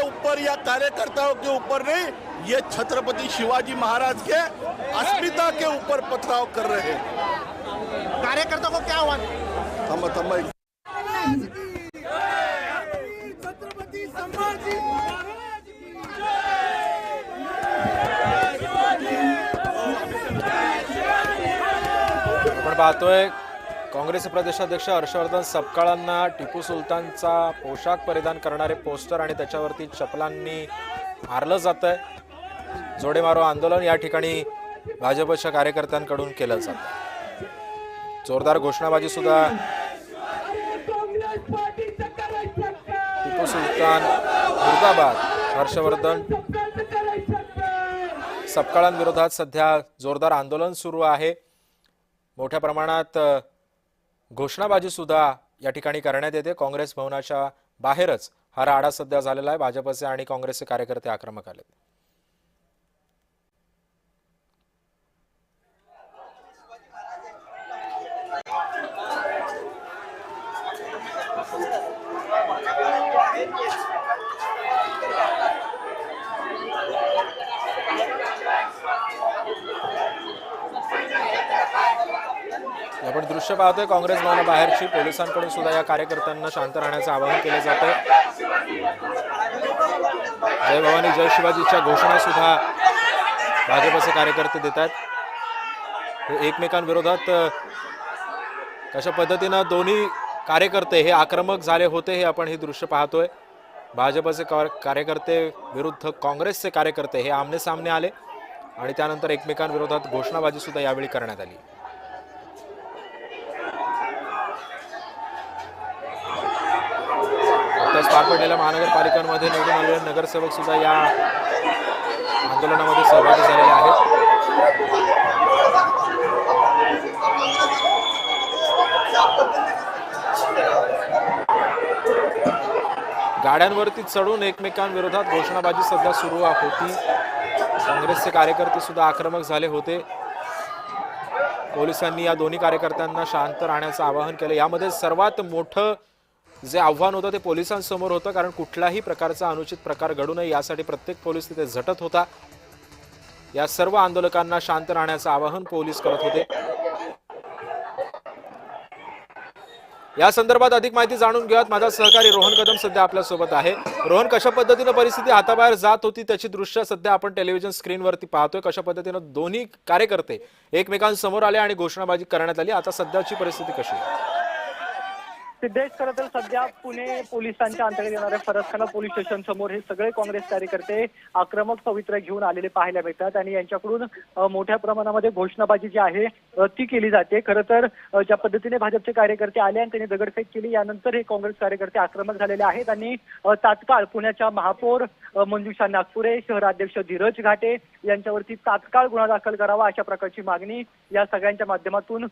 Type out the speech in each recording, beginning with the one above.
ऊपर या कार्यकर्ताओं के ऊपर नहीं, ये छत्रपति शिवाजी महाराज के अस्मिता के ऊपर पथराव कर रहे हैं। कार्यकर्ता को क्या हुआ? थम थम छत्रपती संभाजी आपण पाहतोय काँग्रेस प्रदेशाध्यक्ष हर्षवर्धन सपकाळांना टिपू सुलतानचा पोशाख परिधान करणारे पोस्टर आणि त्याच्यावरती चपलांनी मारलं जातंय। जोडे मारो आंदोलन या ठिकाणी भाजपच्या कार्यकर्त्यांकडून केलं जातं। जोरदार घोषणाबाजी सुद्धा टिपू सुलतान मुर्दाबाद हर्षवर्धन सपकाळांविरोधात सध्या जोरदार आंदोलन सुरू आहे। मोठ्या प्रमाणात घोषणाबाजी सुद्धा या ठिकाणी करण्यात येते। काँग्रेस भवनाच्या बाहेरच हा राडा सध्या झालेला आहे। भाजपचे आणि काँग्रेसचे कार्यकर्ते आक्रमक आले। आपण दृश्य पाहतोय काँग्रेस भवनाबाहेरची पोलिसांकडून सुद्धा या कार्यकर्त्यांना शांत राहण्याचे आवाहन केले जाते। जय भवानी जय शिवाजीच्या घोषणा सुद्धा भाजपचे कार्यकर्ते देतात। हे एकमेकांविरोधात कशा पद्धतीने दोन्ही कार्यकर्ते हे आक्रमक झाले होते हे आपण हे दृश्य पाहतोय। भाजपचे कार्यकर्ते विरुद्ध काँग्रेसचे कार्यकर्ते हे आमने सामने आले आणि त्यानंतर एकमेकांविरोधात घोषणाबाजी सुद्धा यावेळी करण्यात आली। पार पडलेल्या महानगरपालिकांमध्ये निवडून आलेले नगरसेवक सुद्धा या आंदोलनामध्ये सहभागी झालेले आहेत। गाड्यांवरती चढून एकमेकांविरोधात घोषणाबाजी सध्या सुरू होती। काँग्रेसचे कार्यकर्ते सुद्धा आक्रमक झाले होते। पोलिसांनी या दोन्ही कार्यकर्त्यांना शांत राहण्याचं आवाहन केलं। यामध्ये सर्वात मोठं जे आव्हान होतं ते पोलिसांसमोर होतं, कारण कुठलाही प्रकारचा अनुचित प्रकार घडू नये यासाठी प्रत्येक पोलीस तिथे झटत होता। या सर्व आंदोलकांना शांत राहण्याचं आवाहन पोलीस करत होते। या संदर्भात अधिक माहिती जाणून घेऊयात। माझा सहकारी रोहन कदम सध्या आपल्या सोबत आहे। रोहन, कशा पद्धतीने परिस्थिती हाताबाहेर जात होती त्याची दृश्य सध्या आपण टेलिव्हिजन स्क्रीनवरती पाहतोय। कशा पद्धतीने दोन्ही कार्यकर्ते एकमेकांसमोर आले आणि घोषणाबाजी करण्यात आली। आता सध्याची परिस्थिती कशी आहे? सिद्धेश, खरं तर सध्या पुणे पोलिसांच्या अंतर्गत येणाऱ्या फरसखाना पोलीस स्टेशन समोर हे सगळे काँग्रेस कार्यकर्ते आक्रमक पवित्रा घेऊन आलेले पाहायला मिळतात आणि यांच्याकडून मोठ्या प्रमाणामध्ये घोषणाबाजी जी आहे ती केली जाते। खरं तर ज्या पद्धतीने भाजपचे कार्यकर्ते आले आणि त्यांनी दगडफेक केली, यानंतर हे काँग्रेस कार्यकर्ते आक्रमक झालेले आहेत आणि तात्काळ पुण्याच्या महापौर मंजुषा नागपुरे, शहराध्यक्ष धीरज घाटे यांच्यावरती तात्काळ गुन्हा दाखल करावा अशा प्रकारची मागणी या सगळ्यांच्या माध्यमातून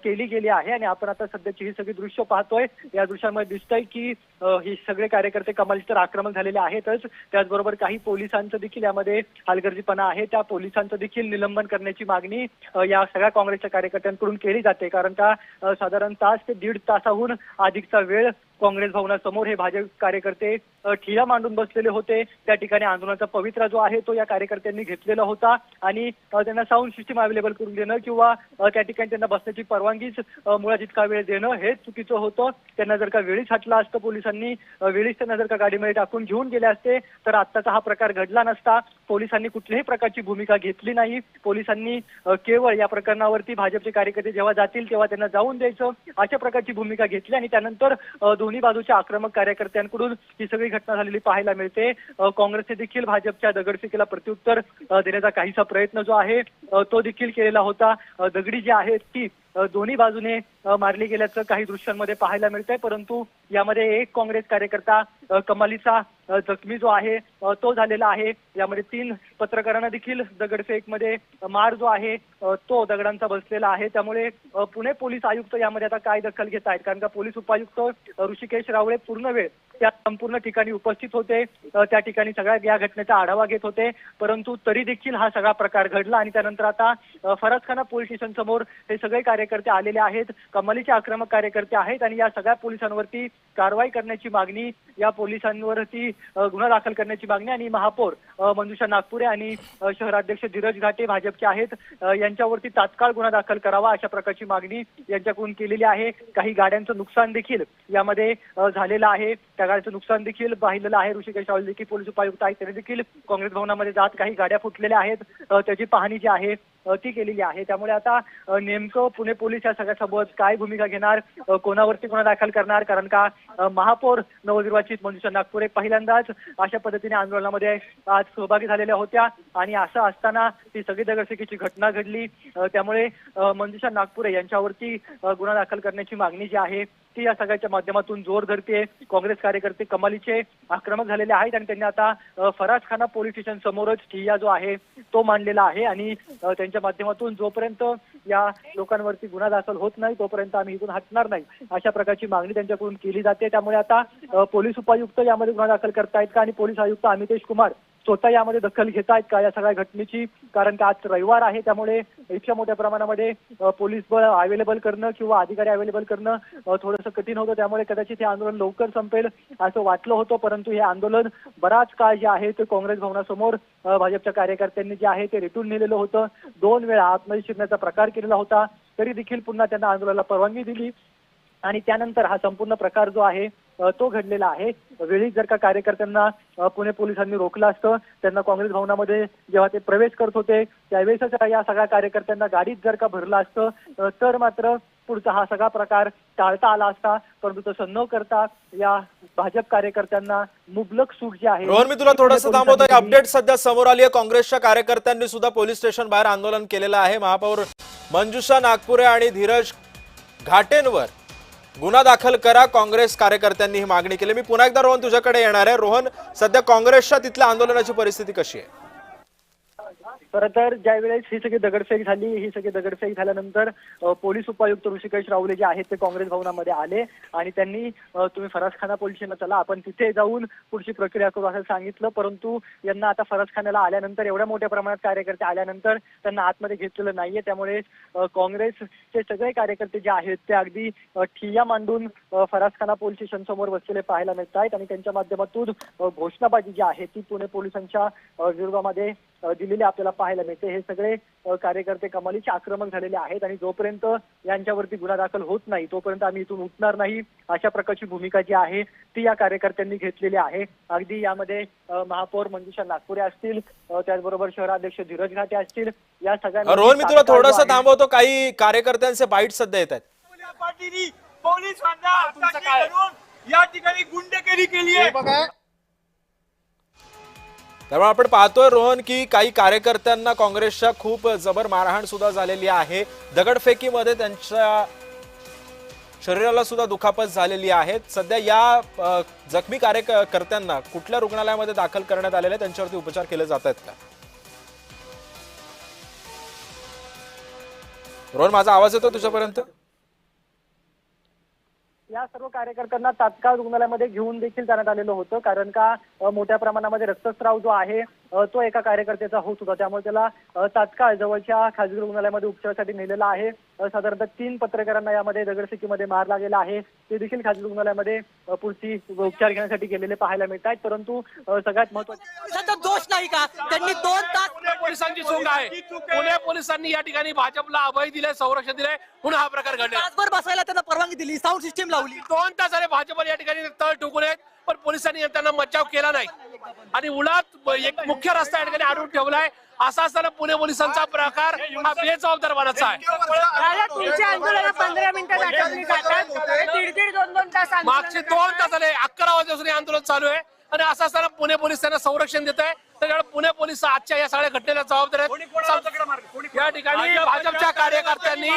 केली गेली आहे। आणि आपण आता सध्याची ही सगळी दृश्य पाहतोय। या दृश्यामध्ये दिसतंय की हे सगळे कार्यकर्ते कमालीतर आक्रमक झालेले आहेतच, त्याचबरोबर काही पोलिसांचं देखील यामध्ये हलगर्जीपणा आहे। त्या पोलिसांचं देखील निलंबन करण्याची मागणी या सगळ्या काँग्रेसच्या कार्यकर्त्यांकडून केली जाते, कारण का साधारण तास ते दीड तासाहून अधिकचा वेळ काँग्रेस भवनासमोर हे भाजप कार्यकर्ते ठिय्या मांडून बसलेले होते। त्या ठिकाणी आंदोलनाचा पवित्रा जो आहे तो या कार्यकर्त्यांनी घेतलेला होता आणि त्यांना साऊंड सिस्टीम अवेलेबल करून देणं किंवा त्या ठिकाणी त्यांना बसण्याची परवानगीच मुळात इतका वेळ देणं हे चुकीचं होतं। त्यांना जर का वेळीच हटलं असतं, पोलिसांनी वेळीच त्यांना जर का गाडीमध्ये टाकून घेऊन गेले असते तर आत्ताचा हा प्रकार घडला नसता। पोलिसांनी कुठल्याही प्रकारची भूमिका घेतली नाही। पोलिसांनी केवळ या प्रकरणावरती भाजपचे कार्यकर्ते जेव्हा जातील तेव्हा त्यांना जाऊन द्यायचं अशा प्रकारची भूमिका घेतली आणि त्यानंतर दोन्ही बाजूच्या आक्रमक कार्यकर्त्यांकडून ही सगळी घटना झालेली पाहायला मिळते। काँग्रेसने देखील भाजपच्या दगडफेकीला प्रत्युत्तर देण्याचा काहीसा प्रयत्न जो आहे तो देखील केलेला होता। दगडी जी आहे ती दोन्ही बाजूने मारली गेल्याचं काही दृश्यांमध्ये पाहायला मिळतंय, परंतु यामध्ये एक काँग्रेस कार्यकर्ता कमालीचा जखमी जो आहे तो झालेला आहे। यामध्ये 3 पत्रकारांना देखील दगडफेकमध्ये मार जो आहे तो दगडांचा बसलेला आहे। त्यामुळे पुणे पोलीस आयुक्त यामध्ये आता काय दखल घेत आहेत, कारण का पोलीस उपायुक्त ऋषिकेश रावळे पूर्ण वेळ त्या संपूर्ण ठिकाणी उपस्थित होते, त्या ठिकाणी सगळ्या या घटनेचा आढावा घेत होते. परंतु तरी देखील हा सगळा प्रकार घडला आणि त्यानंतर आता फरसखाना पोलीस स्टेशन समोर हे सगळे कार्यकर्ते आलेले आहेत, कमालीचे आक्रमक कार्यकर्ते आहेत आणि या सगळ्या पोलिसांवरती कारवाई करण्याची मागणी, या पोलिसांवरती गुन्हा दाखल करण्याची मागणी आणि महापौर मंजुषा नागपुरे आणि शहराध्यक्ष धीरज घाटे भाजपचे आहेत यांच्यावरती तात्काळ गुन्हा दाखल करावा अशा प्रकारची मागणी यांच्याकडून केलेली आहे. काही गाड्यांचं नुकसान देखील यामध्ये झालेलं आहे, त्या गाड्यांचं नुकसान देखील पाहिलेलं आहे. ऋषिकेश रावल देखील पोलीस उपायुक्त आहेत, त्यांनी देखील काँग्रेस भवनामध्ये जात काही गाड्या फुटलेल्या आहेत त्याची पाहणी जी आहे ती केलेली आहे. त्यामुळे आता नेमकं पुणे पोलीस या सगळ्यासोबत काय भूमिका घेणार, कोणावरती गुन्हा दाखल करणार, कारण का महापौर नवनिर्वाचित मंजुषा नागपुरे पहिल्यांदाच अशा पद्धतीने आंदोलनामध्ये आज सहभागी झालेल्या होत्या आणि असं असताना ती सगळी दगडफेकीची घटना घडली. त्यामुळे मंजुषा नागपुरे यांच्यावरती गुन्हा दाखल करण्याची मागणी जी आहे ती या सगळ्याच्या माध्यमातून जोर धरते. काँग्रेस कार्यकर्ते कमालीचे आक्रमक झालेले आहेत आणि त्यांनी आता फरासखाना पोलीस स्टेशन समोरच ठिय्या जो आहे तो मांडलेला आहे आणि त्यांच्या माध्यमातून जोपर्यंत या लोकांवरती गुन्हा दाखल होत नाही तोपर्यंत आम्ही इथून हटणार नाही अशा प्रकारची मागणी त्यांच्याकडून केली जाते. त्यामुळे आता पोलीस उपायुक्त यामध्ये गुन्हा दाखल करतायत का आणि पोलीस आयुक्त अमितेश कुमार स्वतः यामध्ये दखल घेत आहेत का या सगळ्या घटनेची, कारण का आज रविवार आहे त्यामुळे इतक्या मोठ्या प्रमाणामध्ये पोलीस बळ अवेलेबल करणं किंवा अधिकारी अवेलेबल करणं थोडंसं कठीण होतं. त्यामुळे कदाचित हे आंदोलन लवकर संपेल असं वाटलं होतं, परंतु हे आंदोलन बराच काळ जे आहे ते काँग्रेस भवनासमोर भाजपच्या कार्यकर्त्यांनी जे आहे ते रेटून नेलेलं होतं. 2 वेळा आतमध्ये शिरण्याचा प्रकार केलेला होता, तरी देखील पुन्हा त्यांना आंदोलनाला परवानगी दिली आणि त्यानंतर हा संपूर्ण प्रकार जो आहे तो घडलेला आहे. वेळी जर का कार्यकर्त्यांना पुणे पोलिसांनी रोखलं असतं, त्यांना काँग्रेस भवनामध्ये जेव्हा ते प्रवेश करत होते त्यावेळेसच या सगळ्या कार्यकर्त्यांना गाडीत जर का भरलं असतं तर मात्र पुढचा हा सगळा प्रकार टाळता आला असता. परंतु तसं न करता या भाजप कार्यकर्त्यांना मुबलक सूट जी आहे. रोहन, मी तुला थोडंसं थांबवतो. एक अपडेट सध्या समोर आली आहे. काँग्रेसच्या कार्यकर्त्यांनी सुद्धा पोलीस स्टेशन बाहेर आंदोलन केलेलं आहे. महापौर मंजुषा नागपुरे आणि धीरज घाटेंवर गुन्हा दाखल करा, काँग्रेस कार्यकर्त्यांनी ही मागणी केली. मी पुन्हा एकदा रोहन तुझ्याकडे येणार आहे. रोहन, सध्या काँग्रेसच्या तिथल्या आंदोलनाची परिस्थिती कशी आहे? खरं तर ज्या वेळेस ही सगळी दगडफेक झाल्यानंतर पोलीस उपायुक्त ऋषिकेश रावले जे आहेत ते काँग्रेस भवनामध्ये आले आणि त्यांनी तुम्ही फरासखाना पोलीस स्टेशनला चला, आपण तिथे जाऊन पुढची प्रक्रिया करू असं सांगितलं. परंतु यांना आता फरासखान्याला आल्यानंतर एवढ्या मोठ्या प्रमाणात कार्यकर्ते आल्यानंतर त्यांना आतमध्ये घेतलेलं नाहीये. त्यामुळे काँग्रेसचे सगळे कार्यकर्ते जे आहेत ते अगदी ठिय्या मांडून फरासखाना पोलीस स्टेशन समोर बसलेले पाहायला मिळत आहेत आणि त्यांच्या माध्यमातून घोषणाबाजी जी आहे ती पुणे पोलिसांच्या विरोधामध्ये दिलेली आपल्याला पाहायला मिळते. हे सगळे कार्यकर्ते कमालीचे आक्रमक झालेले आहेत आणि जोपर्यंत यांच्यावरती गुन्हा दाखल होत नाही तोपर्यंत आम्ही इथून उठणार नाही अशा प्रकारची भूमिका जी आहे ती या कार्यकर्त्यांनी घेतलेली आहे. अगदी यामध्ये महापौर मंजुषा नागपुरे असतील, त्याचबरोबर शहराध्यक्ष धीरज घाटे असतील, या सगळ्यांना. रोहन, मी तुला थोडंसं थांबवतो. काही कार्यकर्त्यांचे बाईट सध्या येत आहेत. पोलिसांना या ठिकाणी गुंडगिरी केली आहे. त्यामुळे आपण पाहतोय रोहन की काही कार्यकर्त्यांना काँग्रेसच्या खूप जबर मारहाण सुद्धा झालेली आहे. दगडफेकीमध्ये त्यांच्या शरीराला सुद्धा दुखापत झालेली आहे. सध्या या जखमी कार्यकर्त्यांना कुठल्या रुग्णालयामध्ये दाखल करण्यात आलेले, त्यांच्यावरती उपचार केले जात आहेत का? रोहन, माझा आवाज येतो तुझ्यापर्यंत? या सर्व कार्यकर्त्यांना तात्काळ रुग्णालयामध्ये घेऊन देखील जाण्यात आलेलं होतं, कारण का मोठ्या प्रमाणामध्ये रक्तस्राव जो आहे तो एका कार्यकर्त्याचा होत होता. त्यामुळे त्याला तात्काळ जवळच्या खाजगी रुग्णालयामध्ये उपचारासाठी नेलेला आहे. साधारणतः 3 पत्रकारांना यामध्ये दगडफेकीमध्ये मार लागलेला आहे. ते देखील खाजगी रुग्णालयामध्ये पुढची उपचार घेण्यासाठी गेलेले पाहायला मिळत आहेत. परंतु सगळ्यात महत्त्वाचा दोष नाही का, त्यांनी 2 तास पोलिसांची चूक आहे. पुणे पोलिसांनी या ठिकाणी भाजपला अभय दिले, संरक्षण दिले, म्हणून हा प्रकार घडला. तासभर बसायला त्यांना परवानगी दिली, साऊंड सिस्टीम लावली. 2 तास झाले भाजपला या ठिकाणी तळ ठोकून आहेत, पण पोलिसांनी त्यांना मज्जाव केला नाही आणि उलट एक मुख्य रस्ता या ठिकाणी अडवून ठेवलाय. असा असताना पुणे पोलिसांचा प्रकार हा बेजबाबदारपणाचा आहे. 15 मिनिटं अटकली जातात, 1.5-2 तास मागचे 2 तास झाले, 11 वाजल्यापासून आंदोलन चालू आहे आणि असं असताना पुणे पोलीस त्यांना संरक्षण देत आहे. त्याच्यामुळे पुणे पोलीस आजच्या या सगळ्या घटनेला जबाबदार आहेत. या ठिकाणी भाजपच्या कार्यकर्त्यांनी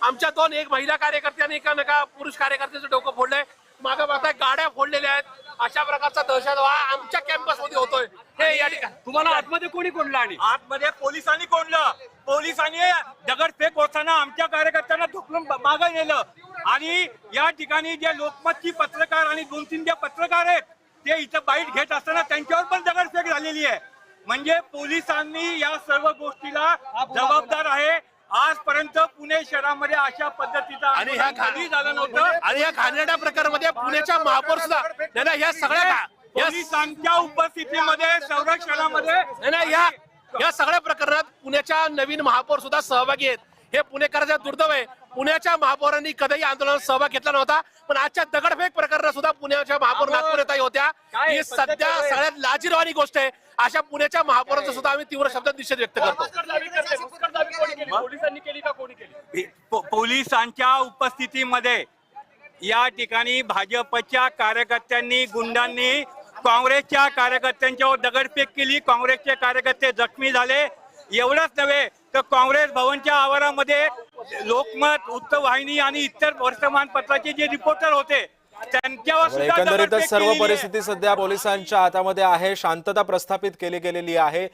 आमच्या 2 महिला कार्यकर्त्यांनी एका पुरुष कार्यकर्त्याचं डोकं फोडलंय. मागे बघताय गाड्या फोडलेल्या आहेत. अशा प्रकारचा दहशतवाद आमच्या कॅम्पस मध्ये होतोय. हे या ठिकाणी तुम्हाला आतमध्ये कोणी कोंडलं? आणि आतमध्ये पोलिसांनी कोंडलं. पोलिसांनी दगडफेक होताना आमच्या कार्यकर्त्यांना ढकलून मागे नेलं. आणि या ठिकाणी जे लोकमतची पत्रकार आणि 2-3 जे पत्रकार आहेत ते इथं बाईट घेत असताना त्यांच्यावर पण दगडफेक झालेली आहे. म्हणजे पोलिसांनी या सर्व गोष्टीला जबाबदार आहे. आजपर्यंत पुणे शहरामध्ये अशा पद्धतीचा आणि ह्या कधी झालं नव्हतं. आणि या घाणेरड्या प्रकारामध्ये पुण्याच्या महापौर सुद्धा नाही नाही, या सगळ्या पोलिसांच्या उपस्थितीमध्ये संरक्षणामध्ये नाही या सगळ्या प्रकरणात पुण्याच्या नवीन महापौर सुद्धा सहभागी आहेत. हे पुणेकरांचा दुर्दैव आहे. पुण्याच्या महापौरांनी कधीही आंदोलनात सहभाग घेतला नव्हता, पण आजच्या दगडफेक प्रकरणात सुद्धा पुण्याच्या महापौर नागपूर येत होत्या. ही सध्या सगळ्यात लाजिरवाणी गोष्ट आहे. अशा पुण्याच्या महापौरांचा सुद्धा आम्ही तीव्र शब्दात निषेध व्यक्त करतो. पोलिसांनी केली का कोणी केली? पोलिसांच्या उपस्थितीमध्ये या ठिकाणी भाजपच्या कार्यकर्त्यांनी गुंडांनी काँग्रेसच्या कार्यकर्त्यांच्यावर दगडफेक केली. काँग्रेसचे कार्यकर्ते जखमी झाले. एवढंच नव्हे तर काँग्रेस भवनच्या आवारामध्ये लोकमत, वृत्तवाहिनी आणि इतर वर्तमानपत्राचे जे रिपोर्टर होते त्यांच्यावर सुद्धा एकंदरीतच दगडफेक सर्व केलेली आहे. परिस्थिती सध्या पोलिसांच्या हातामध्ये आहे. शांतता प्रस्थापित केली गेलेली आहे.